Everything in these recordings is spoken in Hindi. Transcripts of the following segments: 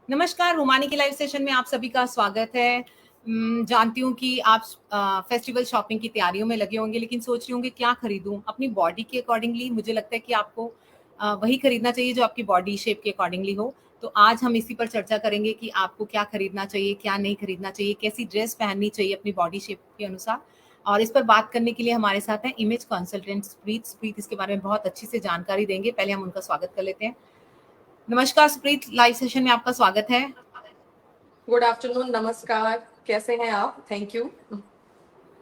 नमस्कार, रोमानी की लाइव सेशन में आप सभी का स्वागत है। जानती हूँ कि आप फेस्टिवल शॉपिंग की तैयारियों में लगे होंगे, लेकिन सोच रहे होंगे क्या खरीदूँ? अपनी बॉडी के अकॉर्डिंगली मुझे लगता है कि आपको वही खरीदना चाहिए जो आपकी बॉडी शेप के अकॉर्डिंगली हो। तो आज हम इसी पर चर्चा करेंगे कि आपको क्या खरीदना चाहिए, क्या नहीं खरीदना चाहिए, कैसी ड्रेस पहननी चाहिए अपनी बॉडी शेप के अनुसार। और इस पर बात करने के लिए हमारे साथ हैं इमेज कंसल्टेंट सुप्रीत। सुप्रीत इसके बारे में बहुत अच्छी से जानकारी देंगे। पहले हम उनका स्वागत कर लेते हैं। नमस्कार सुप्रीत, लाइव सेशन में आपका स्वागत है। गुड आफ्टरनून, नमस्कार। कैसे हैं आप? Thank you.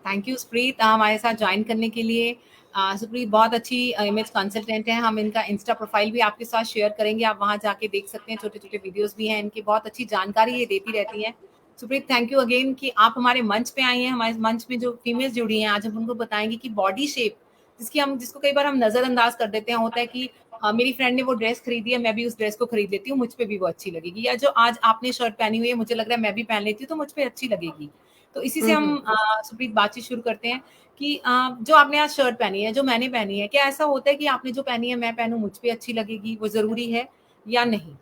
Thank you Supreet हमारे साथ ज्वाइन करने के लिए। सुप्रीत बहुत अच्छी इमेज कंसल्टेंट हैं। हम इनका इंस्टा प्रोफाइल भी आपके साथ शेयर करेंगे, आप वहां जाके देख सकते हैं। छोटे छोटे वीडियोस भी हैं इनकी, बहुत अच्छी जानकारी ये देती रहती हैं। सुप्रीत थैंक यू अगेन कि आप हमारे मंच पे आई हैं। हमारे मंच में जो फीमेल्स जुड़ी हैं, आज हम उनको बताएंगे कि बॉडी शेप जिसको कई बार हम नजरअंदाज कर देते हैं, होता है कि मेरी फ्रेंड ने वो ड्रेस खरीदी है, मैं भी उस ड्रेस को खरीद लेती हूँ, मुझ पे भी वो अच्छी लगेगी। या जो आज आपने शर्ट पहनी हुई है, मुझे लग रहा है मैं भी पहन लेती हूँ तो मुझ पे अच्छी लगेगी। तो इसी से हम सुप्रीत बातचीत शुरू करते हैं कि जो आपने आज शर्ट पहनी है, जो मैंने पहनी है, क्या ऐसा होता है कि आपने जो पहनी है मैं पहनूं मुझ पे अच्छी लगेगी, वो जरूरी है या नहीं?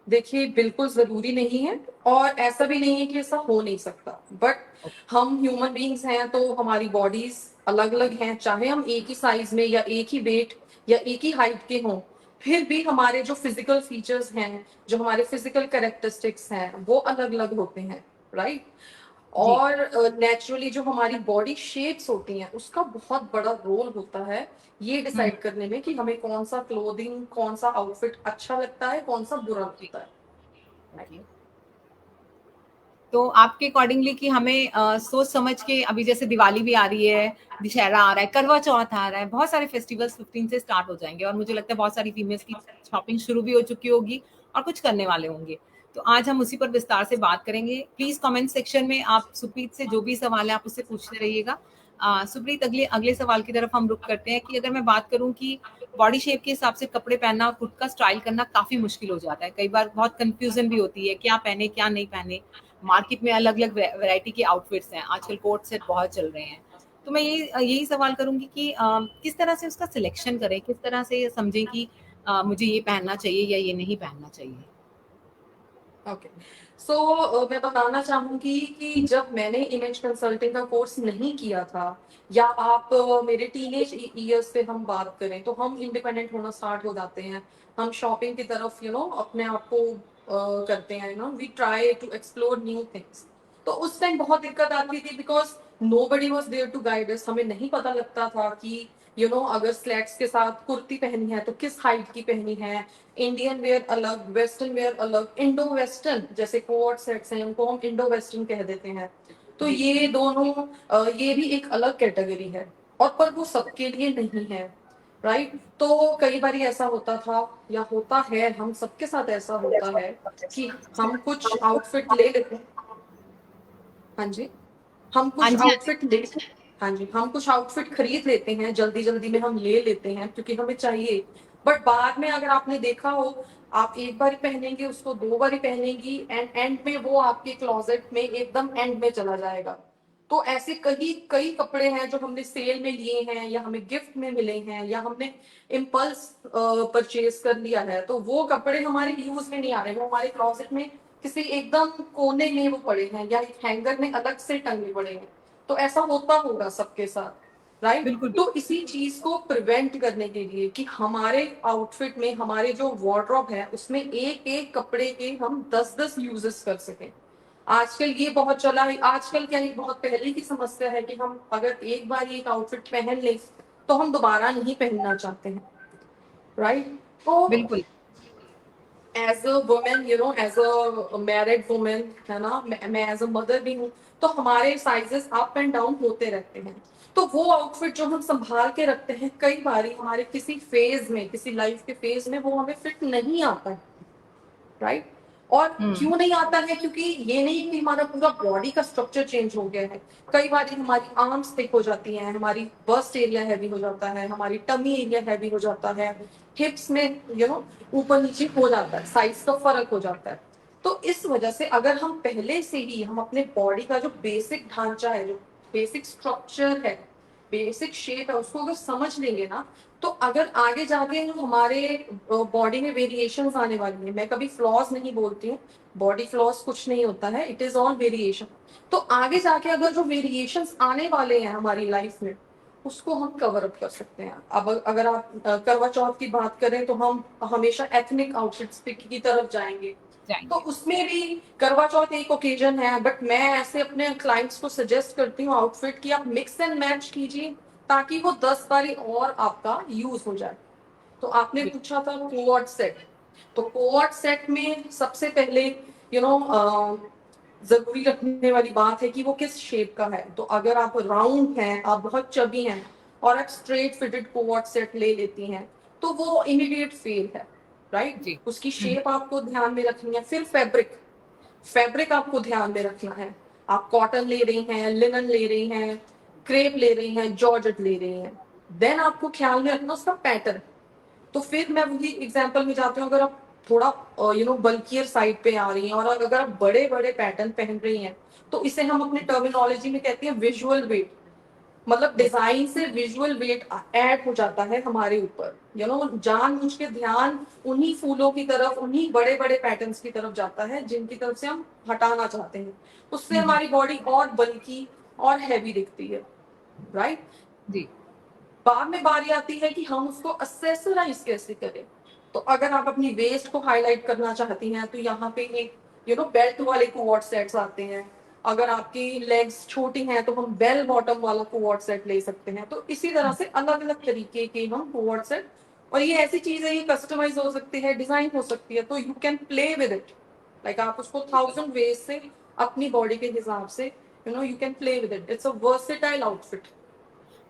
देखिए, बिल्कुल जरूरी नहीं है और ऐसा भी नहीं है कि ऐसा हो नहीं सकता। बट हम ह्यूमन बीइंग्स हैं तो हमारी बॉडीज अलग अलग हैं, चाहे हम एक ही साइज में या एक ही वेट या एक ही हाइट के हों, फिर भी हमारे जो फिजिकल फीचर्स हैं, जो हमारे फिजिकल कैरेक्टरिस्टिक्स हैं, वो अलग अलग होते हैं। राइट। जी। और नेचुरली जो हमारी बॉडी शेप्स होती हैं उसका बहुत बड़ा रोल होता है ये हम्म। डिसाइड करने में कि हमें कौन सा क्लोथिंग, कौन सा आउटफिट अच्छा लगता है, कौन सा बुरा जी। लगता है। ओके। तो आपके अकॉर्डिंगली कि हमें सोच समझ के, अभी जैसे दिवाली भी आ रही है, दशहरा आ रहा है, करवा चौथ आ रहा है, बहुत सारे फेस्टिवल्स 15 से स्टार्ट हो जाएंगे और मुझे लगता है बहुत सारी फीमेल्स की शॉपिंग शुरू भी हो चुकी होगी और कुछ करने वाले होंगे। तो आज हम उसी पर विस्तार से बात करेंगे। प्लीज कमेंट सेक्शन में आप सुप्रीत से जो भी सवाल है आप उससे पूछते रहिएगा। सुप्रीत, अगले अगले सवाल की तरफ हम रुक करते हैं कि अगर मैं बात करूं कि बॉडी शेप के हिसाब से कपड़े पहनना और खुद का स्टाइल करना काफी मुश्किल हो जाता है। कई बार बहुत कंफ्यूजन भी होती है, क्या पहने क्या नहीं पहने। मार्केट में अलग अलग वैरायटी के आउटफिट्स हैं, आजकल कोट सेट बहुत चल रहे हैं। तो मैं यही यही सवाल करूंगी कि किस तरह से उसका सिलेक्शन करें, किस तरह से समझें कि मुझे ये पहनना चाहिए या ये नहीं पहनना चाहिए। ओके। सो मैं बताना चाहूंगी कि जब मैंने इमेज कंसल्टिंग का कोर्स नहीं किया था, या आप मेरे टीनेज ईयर्स से हम बात करें, तो हम इंडिपेंडेंट होना स्टार्ट हो जाते हैं। हम शॉपिंग की तरफ अपने आप को करते हैं। We try to explore new things. तो उस टाइम बहुत दिक्कत आती थी because nobody was there to guide us. हमें नहीं पता लगता था कि अगर स्लैक्स के साथ कुर्ती पहनी है तो किस हाइट की पहनी है। इंडियन वेयर अलग, वेस्टर्न वेयर अलग, इंडो वेस्टर्न जैसे कोट सेट्स हैं उनको हम इंडो वेस्टर्न कह देते हैं। तो जी। ये दोनों ये भी एक अलग कैटेगरी है, और पर वो सबके लिए नहीं है। राइट। तो कई बार ऐसा होता था या होता है, हम सबके साथ ऐसा होता है कि हम कुछ आउटफिट ले लेते हैं। हाँ जी। हम हाँ कुछ जी, हाँ जी। आउटफिट ले हाँ जी, हम कुछ आउटफिट खरीद लेते हैं, जल्दी जल्दी में हम ले लेते हैं क्योंकि हमें चाहिए। बट बाद में अगर आपने देखा हो, आप एक बार ही पहनेंगे उसको, दो बार ही पहनेंगी, एंड एंड में वो आपके क्लोजेट में एकदम एंड में चला जाएगा। तो ऐसे कई कई कपड़े हैं जो हमने सेल में लिए हैं, या हमें गिफ्ट में मिले हैं, या हमने इम्पल्स परचेज कर लिया है, तो वो कपड़े हमारे यूज में नहीं आ रहे, वो हमारे क्लोजेट में किसी एकदम कोने में वो पड़े हैं, या एक हैंगर में अलग से टंगे पड़े हैं। तो ऐसा होता होगा सबके साथ। राइट। बिल्कुल तो बिल्कुल। इसी चीज को प्रिवेंट करने के लिए कि हमारे आउटफिट में, हमारे जो वार्डरोब है उसमें एक एक कपड़े के हम 10-10 यूजेस कर सकें। आजकल ये बहुत चला है। आजकल क्या, ये बहुत पहले की समस्या है कि हम अगर एक बार एक आउटफिट पहन लें तो हम दोबारा नहीं पहनना चाहते हैं। राइट। तो बिल्कुल। As a women, as a married women, है ना, मैं एज अ मदर भी हूँ, तो हमारे साइजेस अप एंड डाउन होते रहते हैं। तो वो आउटफिट जो हम संभाल के रखते हैं, कई बार हमारे किसी फेज में, किसी लाइफ के फेज में वो हमें फिट नहीं आता है। राइट। और हम्म। क्यों नहीं आता है? क्योंकि ये नहीं कि हमारा पूरा बॉडी का स्ट्रक्चर चेंज हो गया है। कई बार हमारी आर्म्स थिक हो जाती हैं, हमारी बस्ट एरिया हैवी हो जाता है, हमारी टमी एरिया हैवी हो जाता है, हिप्स में ऊपर नीचे हो जाता है, साइज का फर्क हो जाता है। तो इस वजह से अगर हम पहले से ही हम अपने बॉडी का जो बेसिक ढांचा है, जो बेसिक स्ट्रक्चर है, बेसिक शेप है उसको अगर समझ लेंगे ना, तो अगर आगे जाके हमारे बॉडी में वेरिएशंस आने वाली है, मैं कभी फ्लॉज नहीं बोलती हूँ, बॉडी फ्लॉज कुछ नहीं होता है, इट इज ऑल वेरिएशन। तो आगे जाके अगर जो वेरिएशंस आने वाले हैं हमारी लाइफ में, उसको हम कवर अप कर सकते हैं। अब अगर आप करवा चौथ की बात करें तो हम हमेशा एथनिक आउटफिट्स की तरफ जाएंगे, तो जाएंगे। उसमें भी करवा चौथ एक ओकेजन है, बट मैं ऐसे अपने क्लाइंट्स को सजेस्ट करती हूँ आउटफिट की आप मिक्स एंड मैच कीजिए, ताकि वो 10 बारी और आपका यूज हो जाए। तो आपने पूछा था कोऑर्ड सेट, तो कोऑर्ड सेट में सबसे पहले जरूरी रखने वाली बात है कि वो किस शेप का है। तो अगर आप राउंड हैं, आप बहुत चबी हैं और आप स्ट्रेट फिटेड कोऑर्ड सेट ले लेती हैं, तो वो इमीडिएट फेल है, राइट। जी। उसकी शेप आपको ध्यान में रखनी है। फिर फैब्रिक, फैब्रिक आपको ध्यान में रखना है। आप कॉटन ले रही हैं, लिनन ले रही हैं, क्रेप ले रही हैं, जॉर्जेट ले रही हैं। देन आपको ख्याल में रखना उसका पैटर्न। तो फिर मैं वही एग्जांपल में जाती हूँ, अगर आप थोड़ा बल्कियर साइड पे आ रही हैं और अगर आप बड़े बड़े पैटर्न पहन रही हैं, तो इसे हम अपने टर्मिनोलॉजी में कहते हैं विजुअल वेट। मतलब डिजाइन से विजुअल वेट ऐड हो जाता है हमारे ऊपर, जानबूझ के ध्यान उन्हीं फूलों की तरफ, उन्हीं बड़े बड़े पैटर्न्स की तरफ जाता है जिनकी तरफ से हम हटाना चाहते हैं। उससे हमारी बॉडी और बल्की और हैवी दिखती है, राइट। जी। बाद में बारी आती है कि हम उसको असेसराइज कैसे करें। तो अगर आप अपनी वेस्ट को हाईलाइट करना चाहती हैं, तो यहाँ पे एक बेल्ट वाले कोऑर्ड सेट्स आते हैं। अगर आपकी लेग्स छोटी हैं तो हम बेल बॉटम वाला कोऑर्ड सेट ले सकते हैं। तो इसी तरह से अलग अलग तरीके के हम कोऑर्ड सेट, और ये ऐसी चीज है, ये कस्टमाइज हो सकती है, डिजाइन हो सकती है, तो you can play with it. Like आप उसको 1000 वेज से अपनी बॉडी के हिसाब से you can play with it. It's a versatile outfit.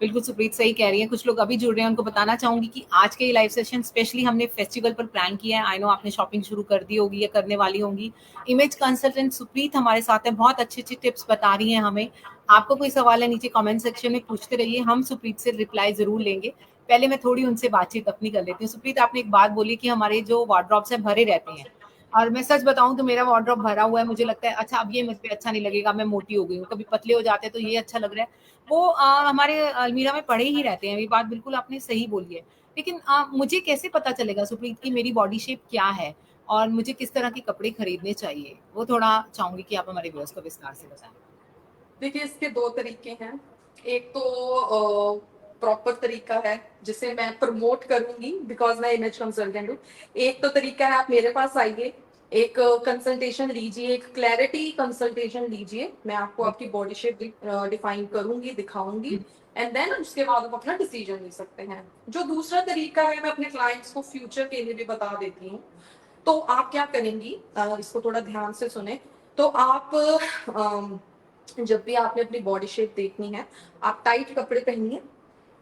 बिल्कुल सुप्रीत सही कह रही है। कुछ लोग अभी जुड़ रहे हैं, उनको बताना चाहूंगी कि आज के ये लाइव सेशन स्पेशली हमने फेस्टिवल पर प्लान किया है। आई नो आपने शॉपिंग शुरू कर दी होगी या करने वाली होंगी। इमेज कंसल्टेंट सुप्रीत हमारे साथ है, बहुत अच्छी अच्छी टिप्स बता रही हैं हमें। आपको कोई सवाल है नीचे कमेंट सेक्शन में पूछते रहिए, हम सुप्रीत से रिप्लाई जरूर लेंगे। पहले मैं थोड़ी उनसे बातचीत अपनी कर लेती हूँ। सुप्रीत, आपने एक बात बोली कि हमारे जो वार्डरोब्स है भरे रहते हैं, और मैं सच बताऊं तो मेरा वार्डरोब भरा हुआ है। मुझे लगता है अच्छा अब ये मुझ पे अच्छा नहीं लगेगा, मैं मोटी हो गई हूँ। कभी पतले हो जाते हैं तो ये अच्छा लग रहा है, वो हमारे अलमीरा में पड़े ही रहते हैं। ये बात बिल्कुल आपने सही बोली है। लेकिन मुझे कैसे पता चलेगा सुप्रीत की मेरी बॉडी शेप क्या है और मुझे किस तरह के कपड़े खरीदने चाहिए? वो थोड़ा चाहूंगी कि आप हमारे व्यूअर्स को विस्तार से बताएं। देखिए, इसके दो तरीके हैं। एक तो प्रॉपर तरीका है जिसे मैं प्रमोट करूंगी बिकॉज मैं इमेज कंसल्टेंट हूँ। एक तो तरीका है, आप मेरे पास आइए, एक कंसल्टेशन लीजिए, एक क्लैरिटी कंसल्टेशन लीजिए। मैं आपको आपकी बॉडी शेप डिफाइन करूंगी, दिखाऊंगी, एंड देन उसके बाद आप अपना डिसीजन ले सकते हैं। जो दूसरा तरीका है, मैं अपने क्लाइंट्स को फ्यूचर के लिए भी बता देती हूँ। तो आप क्या करेंगी, इसको थोड़ा ध्यान से सुने। तो आप जब भी आपने अपनी बॉडी शेप देखनी है, आप टाइट कपड़े पहनिए,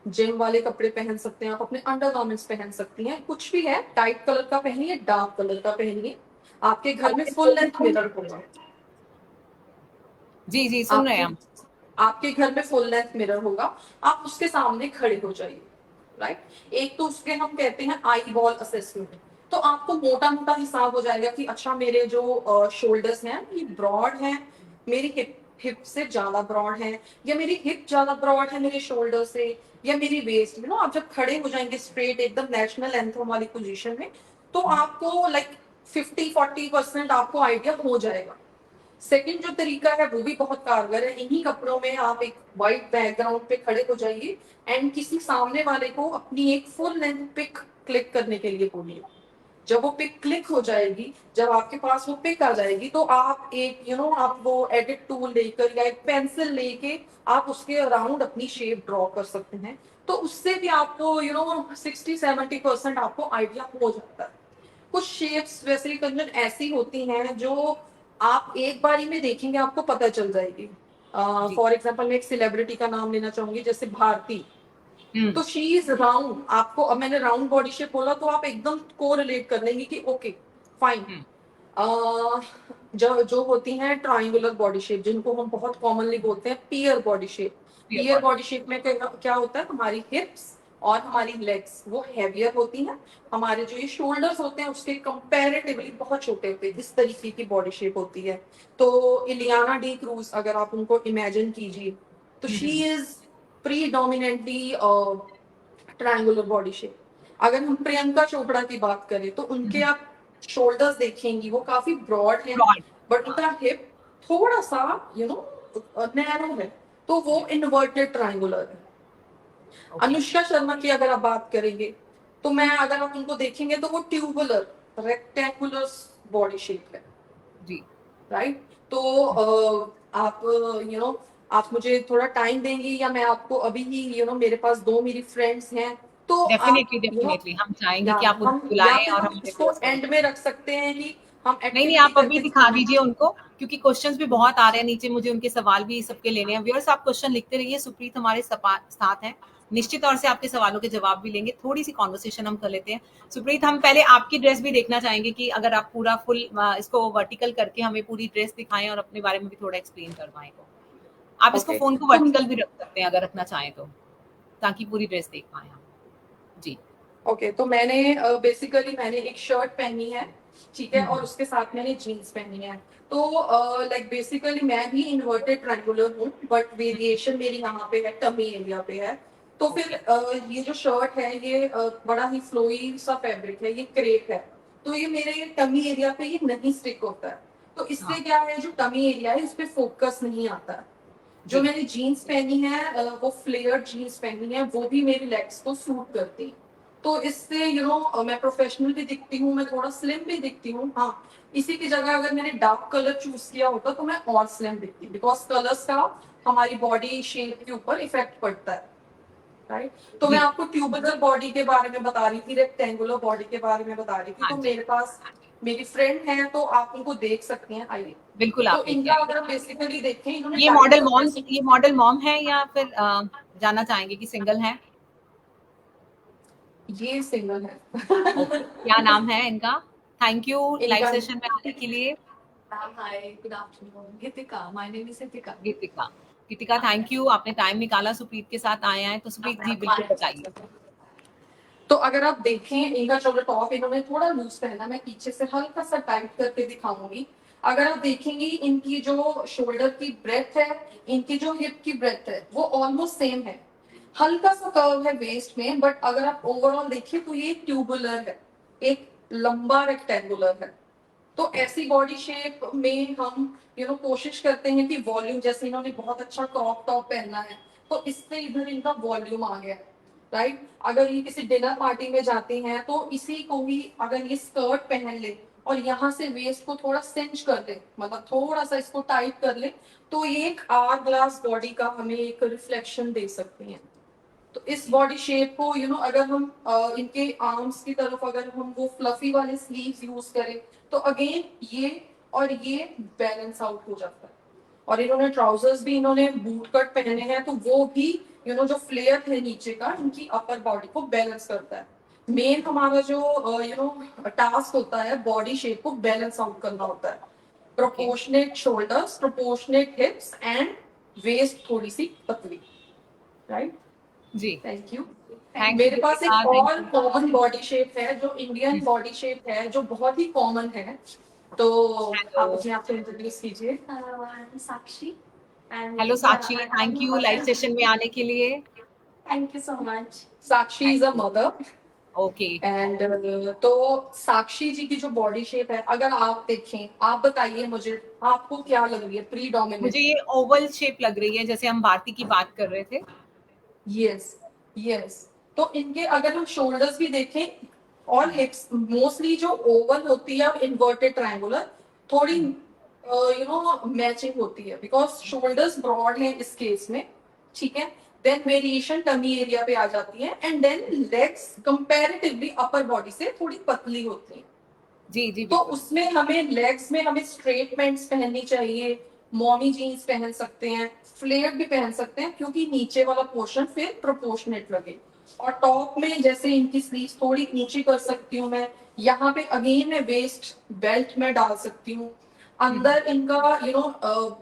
जिम वाले कपड़े पहन सकते हैं, आप अपने अंडरगारमेंट्स पहन सकती हैं, कुछ भी है, टाइट कलर का पहनिए, डार्क कलर का पहनिए। आपके घर में फुल लेंथ मिरर होगा। जी जी, सुन रहे हैं आपके हम। आपके घर में फुल लेंथ मिरर होगा, आप उसके सामने खड़े हो जाइए, राइट। एक तो उसके हम कहते हैं आई बॉल असेसमेंट। तो आपको मोटा मोटा हिसाब हो जाएगा कि अच्छा मेरे जो शोल्डर्स हैं ये ब्रॉड हैं, मेरी हिप हिप से ज्यादा ब्रॉड है, या मेरी हिप ज्यादा ब्रॉड है मेरे शोल्डर से, या मेरी वेस्ट आप जब खड़े हो जाएंगे स्ट्रेट एकदम नेशनल एंथम वाली पोजीशन में, तो आपको लाइक 50-40% आपको आइडिया हो जाएगा। सेकंड जो तरीका है वो भी बहुत कारगर है। इन्हीं कपड़ों में आप एक व्हाइट बैकग्राउंड पे खड़े हो जाइए एंड किसी सामने वाले को अपनी एक फुल लेंथ पिक क्लिक करने के लिए बोलिए। जब वो पिक क्लिक हो जाएगी, जब आपके पास वो पिक आ जाएगी, तो आप एक आप वो एडिट टूल लेकर या एक पेंसिल लेके आप उसके अराउंड अपनी शेप ड्रॉ कर सकते हैं। तो उससे भी आपको 60-70% आपको आइडिया हो जाता है। कुछ शेप्स वैसे कंजन ऐसी होती हैं जो आप एक बारी में देखेंगे आपको पता चल जाएगी। जी। फॉर एग्जाम्पल मैं एक सेलिब्रिटी का नाम लेना चाहूंगी, जैसे भारती। हम्म। तो शी इज राउंड, आपको अब मैंने राउंड बॉडी शेप बोला तो आप एकदम को रिलेट कर लेंगे कि ओके फाइन। हम्म। जो जो होती हैं ट्राइंगुलर बॉडी शेप, जिनको हम बहुत कॉमनली बोलते हैं पियर बॉडी शेप। ये पियर बॉडी। बॉडी शेप में क्या होता है, हमारी हिप्स और हमारी लेग्स वो हैवियर होती हैं। हमारे जो ये शोल्डर्स होते हैं उसके कंपैरेटिवली बहुत छोटे होते हैं। इस तरीके की बॉडी शेप होती है। तो इलियाना डी क्रूज अगर आप उनको इमेजिन कीजिए, तो she is predominantly triangular body shape. अगर हम प्रियंका चोपड़ा की बात करें तो उनके आप शोल्डर्स देखेंगी वो काफी ब्रॉड हैं, ब्रॉड। बट उनका हिप थोड़ा सा नैरो है, तो वो इन्वर्टेड ट्रायंगुलर है। ओके अनुष्का शर्मा की अगर आप बात करेंगे तो मैं अगर आप उनको देखेंगे तो वो ट्यूबुलर रेक्टेंगुलर बॉडी शेप है, जी। राइट। तो आप आप मुझे थोड़ा टाइम देंगी या मैं आपको अभी ही मेरे पास दो मेरी फ्रेंड्स हैं, तो आप डेफिनेटली डेफिनेटली हम चाहेंगे या कि आप हम उनको या बुलाएं फिर और हम हम इसको डिस्कस करें। एंड में रख सकते हैं कि हम नहीं नहीं, एक्टिविटी आप अभी करके दिखा दिखाएं। दीजिए उनको, क्योंकि क्वेश्चंस भी बहुत आ रहे हैं नीचे, मुझे उनके सवाल भी सबके लेने हैं। व्यूअर्स आप क्वेश्चन लिखते रहिए, सुप्रीत हमारे साथ है, निश्चित तौर से आपके सवालों के जवाब भी लेंगे। थोड़ी सी कॉन्वर्सेशन हम कर लेते हैं। सुप्रीत, हम पहले आपकी ड्रेस भी देखना चाहेंगे कि अगर आप पूरा फुल इसको वर्टिकल करके हमें पूरी ड्रेस दिखाएं और अपने बारे में भी थोड़ा एक्सप्लेन करवाएं। तो आप इसको ओके फोन को तो वर्टिकल भी रख सकते हैं अगर रखना चाहें तो, ताकि पूरी ड्रेस देख पाए हम। जी। ओके तो मैंने बेसिकली मैंने एक शर्ट पहनी है, ठीक है, और हम्म, उसके साथ मैंने जीन्स पहनी है। तो लाइक बेसिकली मैं भी इन्वर्टेड ट्रायंगुलर हूँ, बट वेरिएशन मेरी यहाँ पे है, टमी एरिया पे है। तो फिर ओके ये जो शर्ट है ये बड़ा ही फ्लोई सा फैब्रिक है, ये क्रेप है, तो ये मेरे टमी एरिया पे ये नहीं स्टिक होता है। तो इससे हाँ क्या है, जो टमी एरिया है इस पे फोकस नहीं आता है। जो जी मैंने जीन्स पहनी है वो फ्लेयर जीन्स पहनी है, वो भी मेरी लेग्स को सूट करती है। तो इससे मैं प्रोफेशनल भी दिखती हूँ, मैं थोड़ा स्लिम भी दिखती हूँ। हाँ, इसी की जगह अगर मैंने डार्क कलर चूज किया होता तो मैं और स्लिम दिखती, बिकॉज कलर्स का हमारी बॉडी शेप के ऊपर इफेक्ट पड़ता है, राइट। तो मैं जी। आपको ट्यूबुलर बॉडी के बारे में बता रही थी, रेक्टेंगुलर बॉडी के बारे में बता रही थी। हाँ तो जी, मेरे पास मेरी फ्रेंड है, तो आप उनको देख सकते हैं, आइए। बिल्कुल तो आप लेके इनका आइए। अगर आप बेसिकली देखें, इन्होंने ये टाइट मॉडल कपड़े मॉम, ये मॉडल मॉम है या फिर जानना चाहेंगे कि सिंगल है? ये सिंगल ओके, है। क्या नाम है इनका? थैंक यू लाइव इनका सेशन में आने के लिए। Hi, good afternoon. Gitika, my name is Gitika. Geetika, Geetika thank you, आपने टाइम निकाला, सुप्रीत के साथ आए हैं। तो सुप्रीत जी बिल्कुल बताइए। तो अगर आप देखें इनका जो टॉप इन्होंने थोड़ा लूज पहना, मैं पीछे से हल्का सा टाइट करके दिखाऊंगी। अगर आप देखेंगी इनकी जो शोल्डर की ब्रेथ है, इनकी जो हिप की ब्रेथ है, वो ऑलमोस्ट सेम है। हल्का सा कर्व है वेस्ट में, बट अगर आप ओवरऑल देखिए तो ये ट्यूबुलर है, एक लंबा रेक्टेंगुलर है। तो ऐसी बॉडी शेप में हम कोशिश करते हैं कि वॉल्यूम, जैसे इन्होंने बहुत अच्छा क्रॉप टॉप पहना है, तो इससे इधर इनका वॉल्यूम आ गया, राइट। अगर ये किसी डिनर पार्टी में जाते हैं तो इसी को ही अगर ये स्कर्ट पहन ले और यहाँ से वेस्ट को थोड़ा सिंच कर ले, मतलब थोड़ा सा इसको टाइट कर ले, तो ये एक आवर ग्लास बॉडी का हमें एक रिफ्लेक्शन दे सकते हैं। तो इस बॉडी शेप को अगर हम इनके आर्म्स की तरफ अगर हम वो फ्लफी वाले स्लीव्स यूज करें, तो अगेन ये और ये बैलेंस आउट हो जाता है। और इन्होंने ट्राउजर्स भी इन्होंने बूट कट पहने हैं, तो वो भी जो फ्लेयर है नीचे का, इनकी अपर बॉडी को बैलेंस करता है। मेन हमारा जो टास्क होता है बॉडी शेप को बैलेंस आउट करना होता है। Okay proportionate shoulders, proportionate hips and waist थोड़ी सी पतली, राइट। जी। Thank you. थैंक यू मेरे पास गीतिका, एक थैंक और कॉमन बॉडी शेप है, जो इंडियन बॉडी शेप है, जो बहुत ही कॉमन है। तो आप यू। अपने आप को इंट्रोड्यूस कीजिए। I'm Sakshi. Hello And Sakshi, yeah, thank you live session में आने के लिए। thank you so much. Sakshi is a mother okay and तो साक्षी जी की जो बॉडी शेप है, अगर आप देखें, आप बताइए मुझे, आपको क्या लग रही है मुझे प्रीडोमिनेंट? ये ओवल शेप लग रही है, जैसे हम भारती की बात कर रहे थे। Yes, yes. तो इनके अगर हम शोल्डर्स भी देखें और हिप्स, मोस्टली जो ओवल होती है इन्वर्टेड ट्रायंगुलर, थोड़ी मैचिंग होती है, बिकॉज शोल्डर्स ब्रॉड है इस केस में, ठीक है। देन वेरिएशन टमी एरिया पे आ जाती है, and then legs comparatively upper body से थोड़ी पतली होती है। जी जी तो बिल्कुल। उसमें हमें लेग्स में हमें स्ट्रेट पैंट्स पहननी चाहिए, मॉमी जीन्स पहन सकते हैं, फ्लेयर भी पहन सकते हैं, क्योंकि नीचे वाला पोर्शन फिर प्रोपोर्शनेट लगे। और टॉप में जैसे इनकी स्लीव्स थोड़ी ऊंची कर सकती हूँ मैं, यहाँ पे अगेन मैं वेस्ट बेल्ट में डाल सकती हूँ। अंदर इनका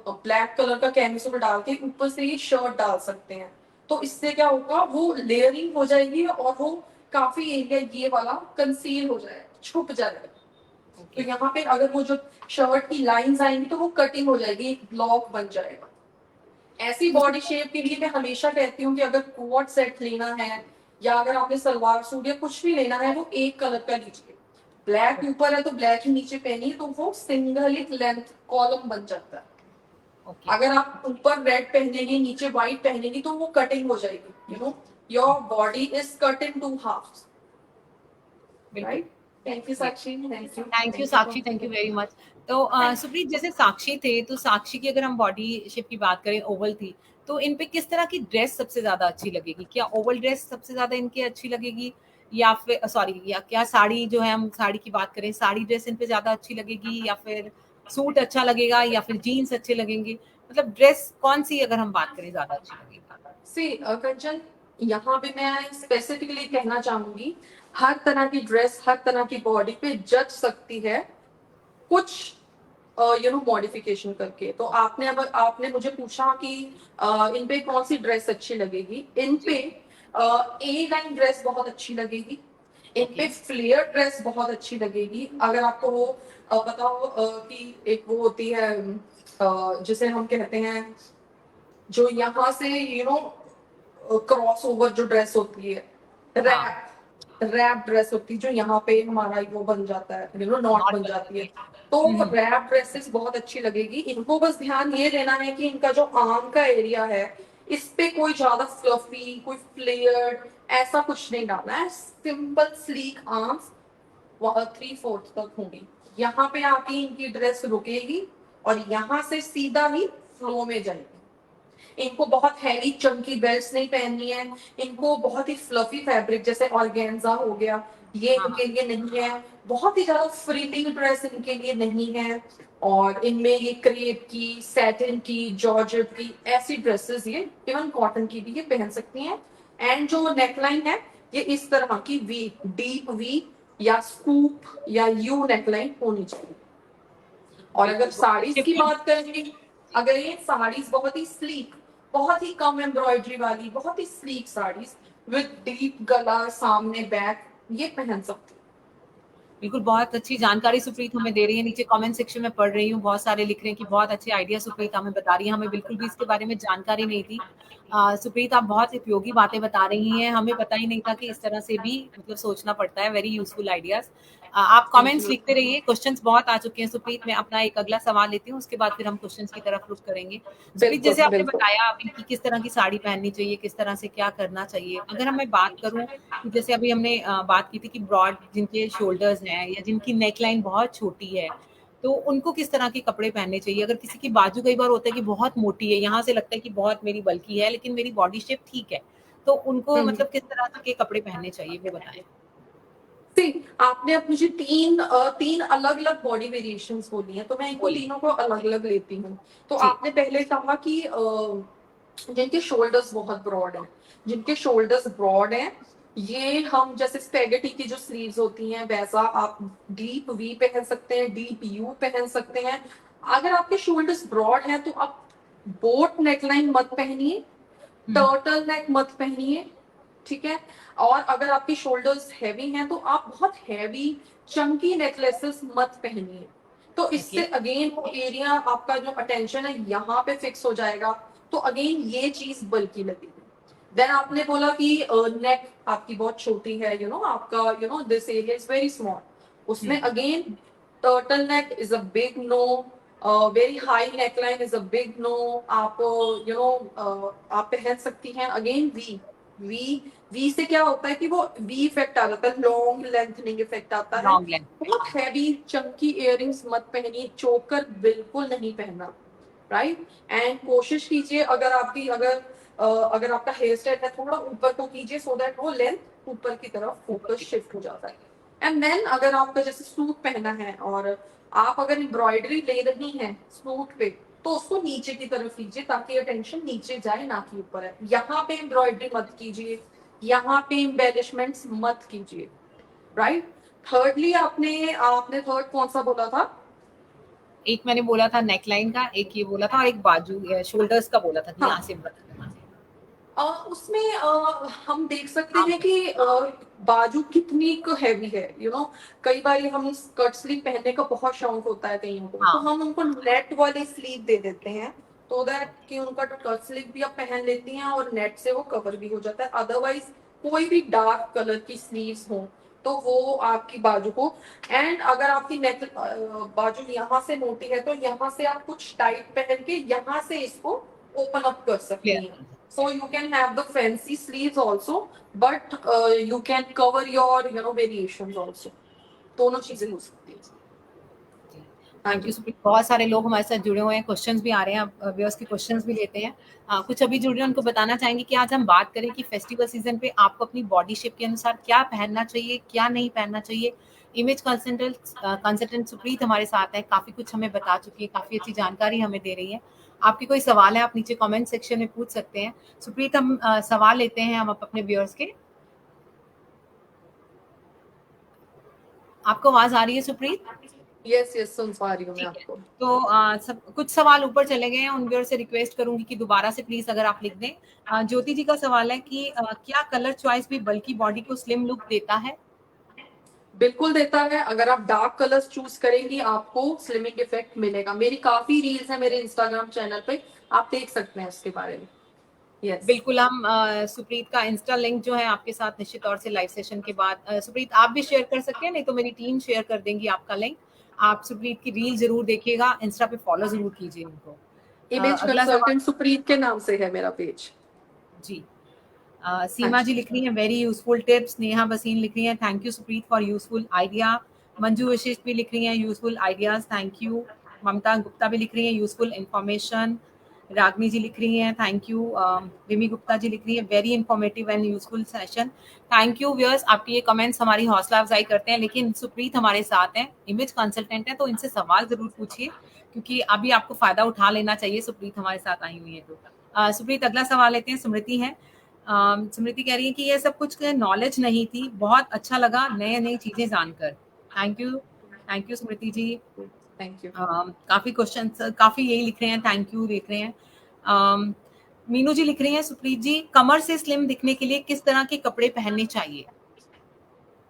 ब्लैक कलर का कैमिसोल डाल के ऊपर से ये शर्ट डाल सकते हैं। तो इससे क्या होगा, वो लेयरिंग हो जाएगी और वो काफी एरिया ये वाला कंसील हो जाएगा, छुप जाएगा। तो ओके यहाँ पे अगर वो जो शर्ट की लाइंस आएंगी तो वो कटिंग हो जाएगी, एक ब्लॉक बन जाएगा। ऐसी बॉडी शेप के लिए मैं हमेशा कहती हूँ कि अगर कोट सेट लेना है या अगर आपने सलवार सूट या कुछ भी लेना है, वो एक कलर का लीजिए। ब्लैक ऊपर है तो ब्लैक ही नीचे पहनिए, तो वो सिंगल ही लेंथ कॉलम बन जाता है। ओके, अगर आप ऊपर रेड पहनेंगे नीचे व्हाइट पहनेंगी तो वो कटिंग हो जाएगी, you know, your body is cut in two halves, बिल्कुल। Right. Thank you Sakshi, thank you Sakshi, thank you very much. तो सुप्रीत, जैसे साक्षी थे, तो साक्षी की अगर हम बॉडी शेप की बात करें, ओवल थी, तो इन पे किस तरह की ड्रेस सबसे ज्यादा अच्छी लगेगी? क्या ओवल ड्रेस सबसे ज्यादा इनके अच्छी लगेगी, या फिर सॉरी, या क्या साड़ी, जो है हम साड़ी की बात करें, साड़ी ड्रेस इन पे ज्यादा अच्छी लगेगी, या फिर सूट अच्छा लगेगा, या फिर जीन्स अच्छे लगेंगे? मतलब ड्रेस कौन सी अगर हम बात करें ज्यादा अच्छी लगेगी? सी कंचन, यहाँ पे मैं स्पेसिफिकली कहना चाहूंगी, हर तरह की ड्रेस हर तरह की बॉडी पे जच सकती है, कुछ यू नो मॉडिफिकेशन करके। तो आपने मुझे पूछा कि इन पे कौन सी ड्रेस अच्छी लगेगी। इन पे ए लाइन ड्रेस बहुत अच्छी लगेगी, इन पे फ्लेयर ड्रेस बहुत अच्छी लगेगी। अगर आपको वो पता हो कि एक वो होती है जिसे हम कहते हैं, जो यहाँ से यू नो क्रॉस ओवर जो ड्रेस होती है, रैप ड्रेस होती है, जो यहाँ पे हमारा वो बन जाता है, यू नो नॉट बन जाती है, तो रैप ड्रेसेस बहुत अच्छी लगेगी। इनको बस ध्यान ये देना है कि इनका जो आर्म का एरिया है, इस पे कोई ज्यादा फ्लफी, कोई फ्लेयर्ड ऐसा कुछ नहीं डालना है। सिंपल स्लीक आर्म्स 3/4 तक होंगी, यहाँ पे आके इनकी ड्रेस रुकेगी और यहाँ से सीधा ही फ्लो में जाएगी। इनको बहुत हैवी चंकी बेल्ट नहीं पहननी है, इनको बहुत ही फ्लफी फैब्रिक जैसे ऑर्गेन्जा हो गया, ये इनके लिए नहीं है। बहुत ही ज्यादा फ्रिलिंग ड्रेस इनके लिए नहीं है। और इनमें ये क्रेप की, सैटिन की, जॉर्जेट की ऐसी ड्रेसेस, ये इवन कॉटन की भी ये पहन सकती हैं। एंड जो नेकलाइन है, ये इस तरह की वी, डीप वी या स्कूप या यू नेकलाइन होनी चाहिए। और अगर साड़ीज की बात करें, अगर ये साड़ीज बहुत ही स्लीक, बहुत ही कम एम्ब्रॉयडरी वाली, बहुत ही स्लीक साड़ीज विद डीप गला, सामने बैक, ये पहन सकती। बिल्कुल, बहुत अच्छी जानकारी सुप्रीत हमें दे रही है। नीचे कमेंट सेक्शन में पढ़ रही हूँ, बहुत सारे लिख रहे हैं कि बहुत अच्छे आइडिया सुप्रीत हमें बता रही है, हमें बिल्कुल भी इसके बारे में जानकारी नहीं थी। सुप्रीत, आप बहुत उपयोगी बातें बता रही हैं, हमें पता ही नहीं था कि इस तरह से भी मतलब सोचना पड़ता है। Very useful ideas. आप थैंक कमेंट्स यू। लिखते रहिए, क्वेश्चंस बहुत आ चुके हैं सुप्रीत। मैं अपना एक अगला सवाल लेती हूँ, उसके बाद फिर हम क्वेश्चंस की तरफ रुख करेंगे। सुप्रीत, बिल्कुल जैसे आपने बिल्कुल। बताया अभी कि किस तरह की साड़ी पहननी चाहिए, किस तरह से क्या करना चाहिए, अगर मैं बात करूँ, जैसे अभी हमने बात की थी कि ब्रॉड जिनके शोल्डर्स हैं या जिनकी नेकलाइन बहुत छोटी है, तो उनको किस तरह के कपड़े पहनने चाहिए? अगर किसी की बाजू कई बार होता है कि बहुत मोटी है, यहाँ से लगता है कि बहुत मेरी बल्की है, लेकिन मेरी बॉडी शेप ठीक है, तो उनको मतलब किस तरह के कपड़े पहनने चाहिए, वो बताएं। आपने अब मुझे तीन अलग अलग बॉडी वेरिएशंस बोली हैं, तो मैं इनको तीनों को अलग अलग लेती हूँ। तो जी। आपने पहले कहा कि जिनके शोल्डर्स बहुत ब्रॉड हैं, जिनके शोल्डर्स ब्रॉड हैं, ये हम जैसे स्पेगेटी की जो स्लीव्स होती हैं वैसा आप डीप वी पहन सकते हैं, डीप यू पहन सकते हैं। अगर आपके शोल्डर्स ब्रॉड हैं तो आप बोट नेकलाइन मत पहनिए, टर्टल नेक मत पहनिए, ठीक है। और अगर आपके शोल्डर्स हैवी हैं तो आप बहुत हैवी चंकी नेकलेसेस मत पहनिए। तो इससे अगेन वो एरिया आपका जो अटेंशन है यहाँ पे फिक्स हो जाएगा, तो अगेन ये चीज बल्कि लगेगी। देन आपने बोला कि नेक आपकी बहुत छोटी है, यू नो आपका you know this area is very small, उसमें again turtle neck is a big no, very high neckline is a big no. आप यू नो आप पहन सकती हैं अगेन वी, वी से क्या होता है कि वो वी इफेक्ट आ जाता है, लॉन्ग लेंथनिंग इफेक्ट आता है। Long length. बहुत हैवी चंकी इयररिंग्स मत पहनिए, चोकर बिल्कुल नहीं पहनना, राइट। एंड कोशिश कीजिए अगर आपका हेयर स्टाइल है थोड़ा ऊपर को कीजिए, सो दैट वो लेंथ ऊपर की तरफ फोकस शिफ्ट हो जाता है। एंड देन अगर आपका जैसे सूट पहना है और आप अगर एम्ब्रॉयडरी ले रही हैं सूट पे, तो उसको नीचे की तरफ लीजिए ताकि अटेंशन नीचे जाए ना कि ऊपर है। यहाँ पे एम्ब्रॉयडरी मत कीजिए, यहाँ पे एम्बेलिशमेंट्स मत कीजिए, राइट। थर्डली आपने आपने थर्ड कौन सा बोला था? एक मैंने बोला था नेकलाइन का, एक ये बोला था, और एक बाजू शोल्डर्स का बोला था कि हाँ, यहाँ से बता। उसमें हम देख सकते हैं कि बाजू कितनी हैवी है, यू नो। कई बार हम स्कर्ट स्लीव पहनने का बहुत शौक होता है कईयों को, तो हाँ, हम उनको नेट वाली स्लीव दे देते हैं, तो दैट कि उनका कट स्लीव भी आप पहन लेती हैं और नेट से वो कवर भी हो जाता है। अदरवाइज कोई भी डार्क कलर की स्लीव्स हो तो वो आपकी बाजू को, एंड अगर आपकी नेक बाजू यहाँ से मोटी है तो यहाँ से आप कुछ टाइट पहन के यहाँ से इसको ओपन अप कर सकती Clear. हैं। So you can have the fancy sleeves also, but you can cover your variations also. दोनों चीजें हो सकती है। Thank you Supreet. बहुत सारे लोग हमारे साथ जुड़े हुए हैं, क्वेश्चंस भी आ रहे हैं, व्यूअर्स के क्वेश्चंस भी लेते हैं। कुछ अभी जुड़ रहे हैं, उनको बताना चाहेंगे कि आज हम बात करें कि फेस्टिवल सीजन पे आपको अपनी बॉडी शेप के अनुसार क्या पहनना चाहिए, क्या नहीं पहनना चाहिए। इमेज कंसल्टेंट सुप्रीत हमारे साथ है, काफी कुछ हमें बता चुकी है, काफी अच्छी जानकारी हमें दे रही है। आपके कोई सवाल है आप नीचे कमेंट सेक्शन में पूछ सकते हैं। सुप्रीत, हम सवाल लेते हैं हम अपने व्यूअर्स के। आपको आवाज आ रही है सुप्रीत? यस यस, सुन पा रही हूँ मैं आपको। तो सब कुछ सवाल ऊपर चले गए हैं, उन व्यूअर से रिक्वेस्ट करूंगी कि दोबारा से प्लीज अगर आप लिख दें। ज्योति जी का सवाल है कि क्या कलर चॉइस भी बल्कि बॉडी को स्लिम लुक देता है? बिल्कुल देता है। अगर आप डार्क कलर्स चूज करेंगी आपको स्लिमिंग इफेक्ट मिलेगा। मेरी काफी रील्स है मेरे इंस्टाग्राम चैनल पे, आप देख सकते हैं उसके बारे में। Yes. बिल्कुल, हम सुप्रीत का इंस्टा लिंक जो है आपके साथ निश्चित तौर से लाइव सेशन के बाद, सुप्रीत आप भी शेयर कर सकते हैं, नहीं तो मेरी टीम शेयर कर देंगी आपका लिंक। आप सुप्रीत की रील जरूर देखिएगा, इंस्टा पे फॉलो जरूर कीजिए उनको। इमेज अगला सवाल कंसल्टेंट सुप्रीत के नाम से है मेरा पेज जी। सीमा जी लिख रही हैं वेरी यूजफुल टिप्स। नेहा बसीन लिख रही हैं thank you Supreet for useful idea. Manju Vashishtha भी लिख रही हैं यूजफुल आइडियाज, थैंक यू। ममता गुप्ता भी लिख रही हैं यूजफुल इंफॉर्मेशन। रागनी जी लिख रही हैं थैंक यू। रिमी गुप्ता जी लिख रही है very informative and useful session, thank you. Viewers, आपके ये कमेंट्स हमारी हौसला अफजाई करते हैं। लेकिन सुप्रीत हमारे साथ हैं, इमेज कंसल्टेंट है, तो इनसे सवाल जरूर पूछिए, क्योंकि अभी आपको फायदा उठा लेना चाहिए। सुप्रीत हमारे साथ आई हुई है तो सुप्रीत अगला सवाल लेते हैं। स्मृति है, स्मृति कह रही है कि ये सब कुछ नॉलेज नहीं थी, बहुत अच्छा लगा नई नई चीजें जानकर। Thank you Smriti ji. Thank you. काफी क्वेश्चन, काफी यही लिख रहे हैं, थैंक यू लिख रहे हैं। मीनू जी लिख रही हैं सुप्रीत जी कमर से स्लिम दिखने के लिए किस तरह के कपड़े पहनने चाहिए?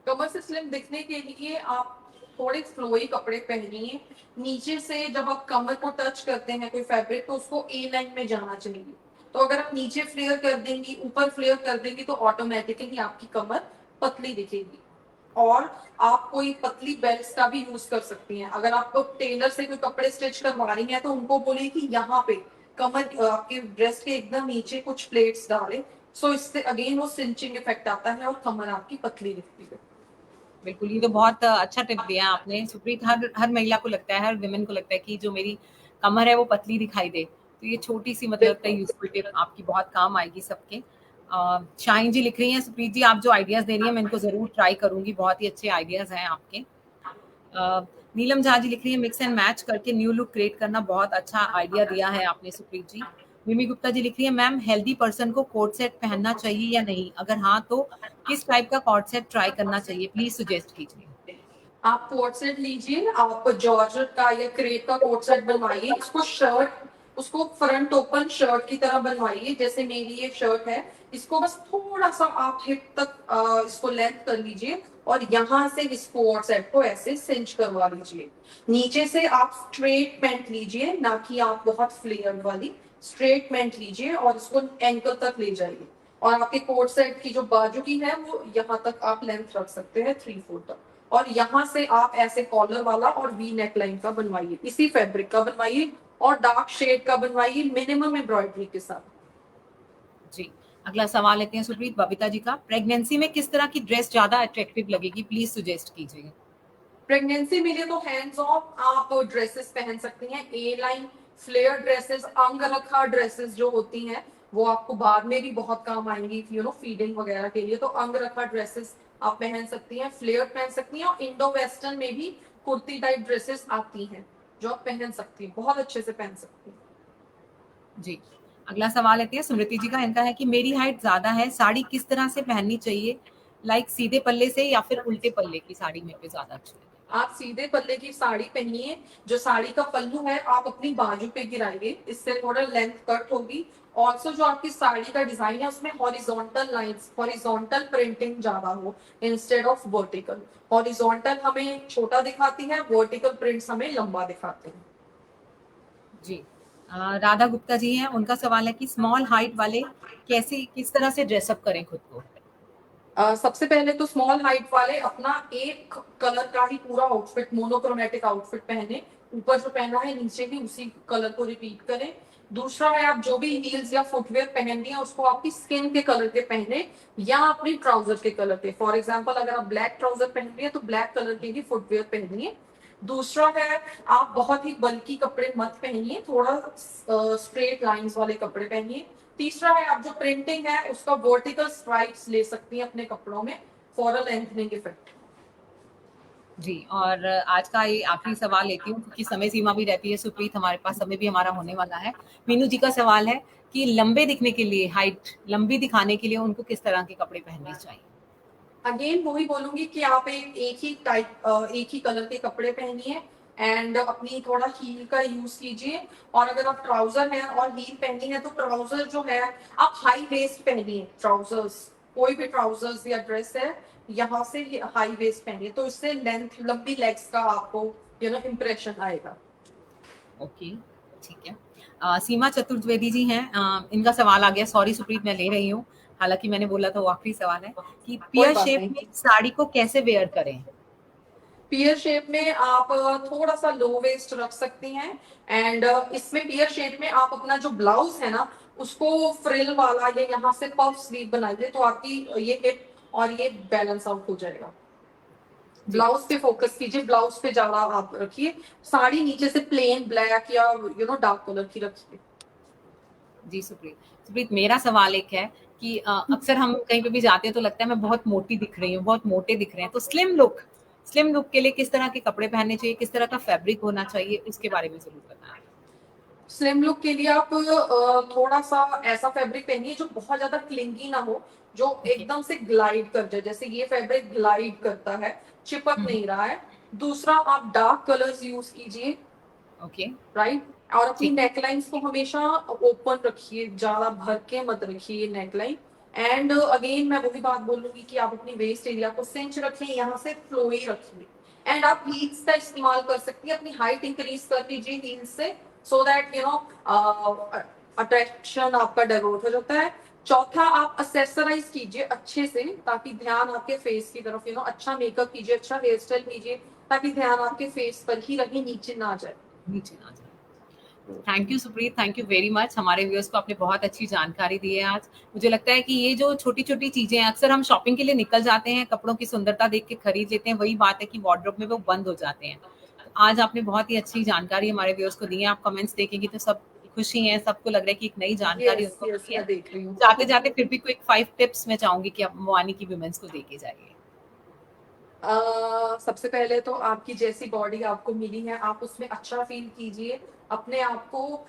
कमर से स्लिम दिखने के लिए आप थोड़े फ्लोई कपड़े पहनिए। नीचे से जब आप कमर को टच करते हैं कोई फैब्रिक तो उसको ए लाइन में जाना चाहिए। तो अगर आप नीचे फ्लेयर कर देंगी, ऊपर फ्लेयर कर देंगी तो ऑटोमेटिकली आपकी कमर पतली दिखेगी। और आप कोई पतली बेल्ट का भी यूज कर सकती हैं। अगर आपको टेलर से कोई कपड़े स्टिच करवा रही हैं तो उनको बोलिए कि यहाँ पे कमर आपके ब्रेस्ट के एकदम नीचे कुछ प्लेट्स डालें। सो इससे अगेन वो सिंचिंग इफेक्ट आता है और कमर आपकी पतली दिखती है। बिल्कुल, ये तो बहुत अच्छा टिप दिया आपने सुप्रीत। हर महिला को लगता है, हर विमेन को लगता है कि जो मेरी कमर है वो पतली दिखाई दे, तो ये छोटी सी मतलब यूजफुल टिप आपकी बहुत काम आएगी सबके। शाहीन जी लिख रही हैं सुप्रीत जी आप जो आइडियाज दे रही हैं मैं इनको जरूर ट्राई करूंगी, बहुत ही अच्छे आइडियाज हैं आपके। नीलम झा जी लिख रही है मिक्स एंड मैच करके न्यू लुक क्रिएट करना, बहुत अच्छा आइडिया दिया है आपने सुप्रीत जी। मिमी गुप्ता जी लिख रही है मैम हेल्दी पर्सन को कोट सेट पहनना चाहिए या नहीं, अगर हाँ तो किस टाइप का कोट सेट ट्राई करना चाहिए, प्लीज सुजेस्ट कीजिए। आप कोट सेट लीजिए, आप जॉर्जेट का या क्रेप का कोट सेट बनवाइए। इसको शर्ट, उसको फ्रंट ओपन शर्ट की तरह बनवाइए। जैसे मेरी ये शर्ट है, इसको बस थोड़ा सा आप हिप तक इसको लेंथ कर लीजिए और यहाँ से इस कोट सेट को ऐसे सिंच करवा लीजिए। नीचे से आप स्ट्रेट पैंट लीजिए, ना कि आप बहुत फ्लेयर वाली। स्ट्रेट पैंट लीजिए और इसको एंकल तक ले जाइए। और आपके कोट सेट की जो बाजू की है वो यहाँ तक आप लेंथ रख सकते हैं 3/4 तक। और यहाँ से आप ऐसे कॉलर वाला और वी नेक लाइन का बनवाइए, इसी फैब्रिक का बनवाइए और डार्क शेड का बनवाइए मिनिमम एम्ब्रॉयडरी के साथ। जी, अगला सवाल लेते हैं सुप्रीत बबीता जी का। प्रेगनेंसी में किस तरह की ड्रेस ज्यादा अट्रैक्टिव लगेगी, प्लीज सुजेस्ट कीजिए। प्रेगनेंसी में लिए तो हैंड्स ऑफ आप ड्रेसेस पहन सकती हैं, ए लाइन फ्लेयर ड्रेसेस, अंग रखा ड्रेसेस जो होती हैं वो आपको बाद में भी बहुत काम आएंगी, फीडिंग वगैरह के लिए। तो अंग रखा ड्रेसेस आप पहन सकती हैं, फ्लेयर पहन सकती हैं। और इंडो वेस्टर्न में भी कुर्ती टाइप ड्रेसेस आती हैं जो आप पहन सकती हैं, बहुत अच्छे से पहन सकती हैं। जी, अगला सवाल लेते हैं स्मृति जी का। इनका है कि मेरी हाइट ज्यादा है, साड़ी किस तरह से पहननी चाहिए, लाइक सीधे पल्ले से या फिर उल्टे पल्ले की साड़ी मेरे पे ज्यादा अच्छी लगेगी? आप सीधे पल्ले की साड़ी पहनिए। जो साड़ी का पल्लू है आप अपनी बाजू पे गिराइए, इससे थोड़ा लेंथ कट होगी। ऑल्सो जो आपकी साड़ी का डिजाइन है उसमें हॉरिजॉन्टल लाइंस, हॉरिजॉन्टल प्रिंटिंग ज्यादा हो इंस्टेड ऑफ वर्टिकल। हॉरिजॉन्टल हमें छोटा दिखाती है, वर्टिकल प्रिंट्स हमें लंबा दिखाते हैं। जी, राधा गुप्ता जी हैं, उनका सवाल है कि स्मॉल हाइट वाले कैसे किस तरह से ड्रेसअप करें खुद को। सबसे पहले तो स्मॉल हाइट वाले अपना एक कलर का ही पूरा आउटफिट, मोनोक्रोमेटिक आउटफिट पहने, ऊपर जो पहना है नीचे भी उसी कलर को रिपीट करें। दूसरा है, आप जो भी हील्स या फुटवेयर पहन रही हैं उसको आपकी स्किन के कलर के पहने या अपनी ट्राउजर के कलर के। फॉर एग्जाम्पल अगर आप ब्लैक ट्राउजर पहन रही है तो ब्लैक कलर के ही फुटवेयर पहनिए। दूसरा है, आप बहुत ही बल्कि कपड़े मत पहनिए, थोड़ा स्ट्रेट लाइंस वाले कपड़े पहनिए। तीसरा है, आप जो प्रिंटिंग है उसका वर्टिकल स्ट्राइप्स ले सकती हैं अपने कपड़ों में फॉर अ लेंथनिंग इफेक्ट। जी, और आज का ये आखिरी सवाल लेती हूँ क्योंकि समय सीमा भी रहती है सुप्रीत, हमारे पास समय भी हमारा होने वाला है। मीनू जी का सवाल है कि लंबे दिखने के लिए, हाइट लंबी दिखाने के लिए उनको किस तरह के कपड़े पहनने चाहिए। अगेन वही बोलूंगी कि आप एक ही कलर के कपड़े पहनिए एंड अपनी थोड़ा हील का यूज कीजिए। और अगर आप ट्राउजर है और हील पहनी है तो ट्राउजर जो है आप हाई वेस्ट पहनिए। ट्राउजर्स, कोई भी ट्राउजर्स या ड्रेस है यहाँ से हाई वेस्ट पहनिए, तो इससे लेंथ, लंबी लेग्स का आपको इम्प्रेशन आएगा। ओके, ठीक है। सीमा चतुर्वेदी जी हैं, इनका सवाल आ गया, सॉरी सुप्रीत मैं ले रही हूँ, हालांकि मैंने बोला था वो आखिरी सवाल है कि कोई पियर बात शेप नहीं। में साड़ी को कैसे वेयर करें। पियर शेप में आप थोड़ा सा लो वेस्ट रख सकती हैं एंड इसमें पियर शेप में आप अपना जो ब्लाउज है ना उसको फ्रिल वाला या यहाँ से पफ स्लीव बनाइए, तो आपकी ये हिप और ये बैलेंस आउट हो जाएगा। जी ब्लाउज पे फोकस कीजिए, ब्लाउज पे ज्यादा आप रखिए। साड़ी नीचे से प्लेन ब्लैक या डार्क कलर की रखिए। जी सुप्रीत, सुप्रीत मेरा सवाल एक है कि अक्सर हम कहीं पे भी जाते हैं तो लगता है मैं बहुत मोटी दिख रही हूँ, बहुत मोटे दिख रहे हैं, तो स्लिम लुक के लिए किस तरह के कपड़े पहनने चाहिए, किस तरह का फैब्रिक होना चाहिए, उसके बारे में जरूर बताएं। स्लिम लुक के लिए आप थोड़ा सा ऐसा फैब्रिक पहनिए जो बहुत ज्यादा क्लिंगी ना हो, जो ओके। एकदम से ग्लाइड कर जाए, जैसे ये फैब्रिक ग्लाइड करता है, चिपक हम्म, नहीं रहा है। दूसरा, आप डार्क कलर्स यूज कीजिए, ओके। राइट। और अपनी ठीक। नेकलाइंस को हमेशा ओपन रखिए, ज्यादा भर के मत रखिए नेकलाइन। एंड अगेन मैं वही बात बोलूंगी कि आप अपनी वेस्ट एरिया को सिंच रखें, यहाँ से फ्लोई रखिए। एंड आप हील्स का इस्तेमाल कर सकती हैं, अपनी हाइट इंक्रीज कर दीजिए हील्स से, सो दैट अट्रैक्शन आपका डाइवर्ट हो जाता है। चौथा, आप असेसराइज कीजिए अच्छे से ताकि ध्यान आपके फेस की तरफ, अच्छा मेकअप कीजिए, अच्छा हेयर स्टाइल कीजिए ताकि ध्यान आपके फेस पर ही रहे, नीचे ना जाए। नीचे ना जाए। Thank you Supreet, thank you very much, हमारे व्यूअर्स को आपने बहुत अच्छी जानकारी दी है आज। मुझे लगता है कि ये जो छोटी छोटी चीजें हैं, अक्सर हम शॉपिंग के लिए निकल जाते हैं, कपड़ों की सुंदरता देख के खरीद लेते हैं, वही बात है कि वार्डरोब में वो बंद हो जाते हैं। तो आज आपने बहुत ही अच्छी जानकारी हमारे व्यूअर्स को दी है। आप कमेंट्स देखेंगे तो सब खुशी हैं, सबको लग रहा है कि एक नई जानकारी यस उनको यस, मिली है। मैं देख रही हूँ। जाते जाते फिर भी क्विक 5 टिप्स मैं चाहूंगी कि आप मोहानी की वुमेन्स को देके जाइए। सबसे पहले तो आपकी जैसी बॉडी आपको मिली है आप उसमें अच्छा फील कीजिए, अपने आप को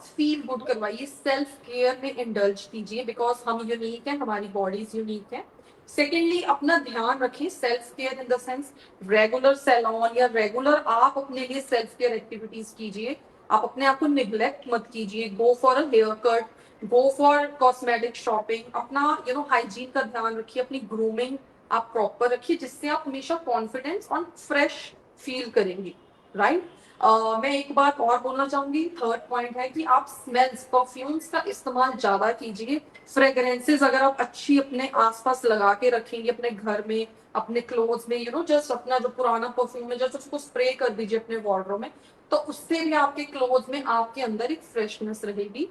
फील गुड करवाइए, सेल्फ केयर में इंडल्ज कीजिए, बिकॉज हम यूनिक है, हमारी बॉडीज यूनिक है। सेकेंडली, अपना ध्यान रखें, self care in the sense regular salon या रेगुलर आप अपने लिए सेल्फ केयर एक्टिविटीज कीजिए। आप अपने आप को निग्लेक्ट मत कीजिए, go for a haircut, go for cosmetic shopping, अपना हाइजीन का ध्यान रखिए, अपनी ग्रूमिंग आप प्रॉपर रखिए, जिससे आप हमेशा कॉन्फिडेंस और फ्रेश फील करेंगी, राइट। मैं एक बात और बोलना चाहूंगी, थर्ड पॉइंट है कि आप स्मेल्स, परफ्यूम्स का इस्तेमाल ज्यादा कीजिए। फ्रेग्रेंसेस अगर आप अच्छी अपने आसपास लगा के रखेंगे, अपने घर में, अपने क्लोथ्स में, जस्ट अपना जो पुराना परफ्यूम है जस्ट उसको स्प्रे कर दीजिए अपने वार्डरोब में, तो उससे भी आपके क्लोथ्स में, आपके अंदर एक फ्रेशनेस रहेगी।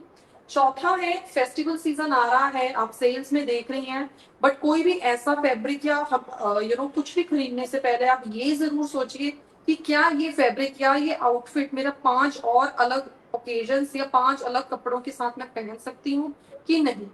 चौथा है, फेस्टिवल सीजन आ रहा है, आप सेल्स में देख रही हैं, बट कोई भी ऐसा फैब्रिक या कुछ भी खरीदने से पहले आप ये जरूर सोचिए कि क्या ये फैब्रिक या ये आउटफिट मेरा 5 और अलग ओकेजन्स या 5 अलग कपड़ों के साथ मैं पहन सकती हूँ कि नहीं,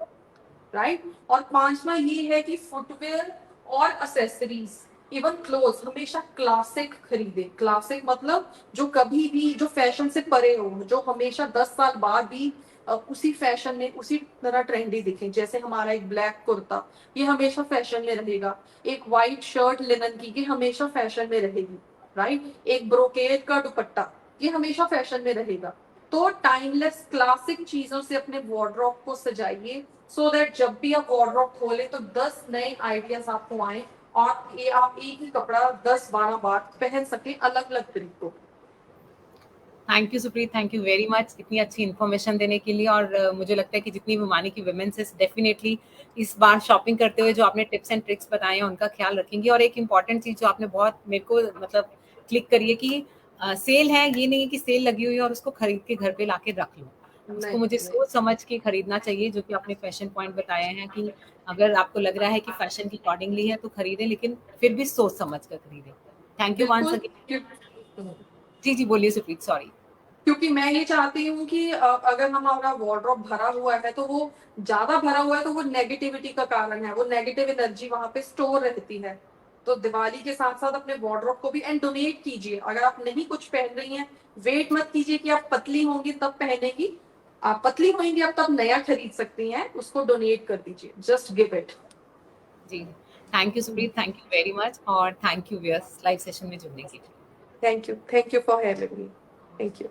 राइट। और पांचवा ये है कि फुटवेयर और असेसरीज, इवन क्लोथ्स, हमेशा क्लासिक खरीदे। क्लासिक मतलब जो कभी भी, जो फैशन से परे हो, जो हमेशा 10 साल बाद भी उसी फैशन में, उसी तरह ट्रेंडी दिखे। जैसे हमारा एक ब्लैक कुर्ता, ये हमेशा फैशन में रहेगा। एक व्हाइट शर्ट लिनन की, ये हमेशा फैशन में रहेगी, राइट। एक ब्रोकेड का दुपट्टा, ये हमेशा फैशन में रहेगा। तो टाइमलेस क्लासिक चीजों से अपने वार्डरोब को सजाइए, सो दैट जब भी आप वार्डरोब खोले तो 10 नए आइडियाज आपको आए और ये आप एक ही कपड़ा 10-12 बार पहन सके, अलग अलग तरीकों। Thank you Supreet, thank you very much इतनी अच्छी इन्फॉर्मेशन देने के लिए। और मुझे लगता है कि जितनी भी मानी की वुमेन्स है डेफिनेटली इस बार शॉपिंग करते हुए जो आपने टिप्स एंड ट्रिक्स बताए हैं उनका ख्याल रखेंगी। और एक इम्पॉर्टेंट चीज जो आपने बहुत मेरे को मतलब क्लिक करी है कि सेल है, ये नहीं है कि सेल लगी हुई है और उसको खरीद के घर पे लाके रख लो, उसको नहीं मुझे नहीं सोच समझ के खरीदना चाहिए, जो कि आपने फैशन पॉइंट बताए हैं कि अगर आपको लग रहा है कि फैशन के अकॉर्डिंगली है तो खरीदें, लेकिन फिर भी सोच समझ कर खरीदें। थैंक यू वंस बिल्कुल अगेन। जी जी बोलिए सुप्रीत, सॉरी। क्योंकि मैं ये चाहती हूँ कि अगर हमारा वार्डरोब भरा हुआ है तो वो ज्यादा भरा हुआ है तो वो नेगेटिविटी का कारण है, वो नेगेटिव एनर्जी वहां पे स्टोर रहती है। तो दिवाली के साथ साथ अपने वार्डरोब को भी एंड डोनेट कीजिए। अगर आप नहीं कुछ पहन रही हैं, वेट मत कीजिए कि आप पतली होंगी तब पहनेगी। आप पतली होंगी आप तब नया खरीद सकती हैं, उसको डोनेट कर दीजिए, जस्ट गिव इट। जी thank you Supreet, thank you very much. और thank you viewers live session में जुड़ने के लिए। Thank you for having me. Thank you.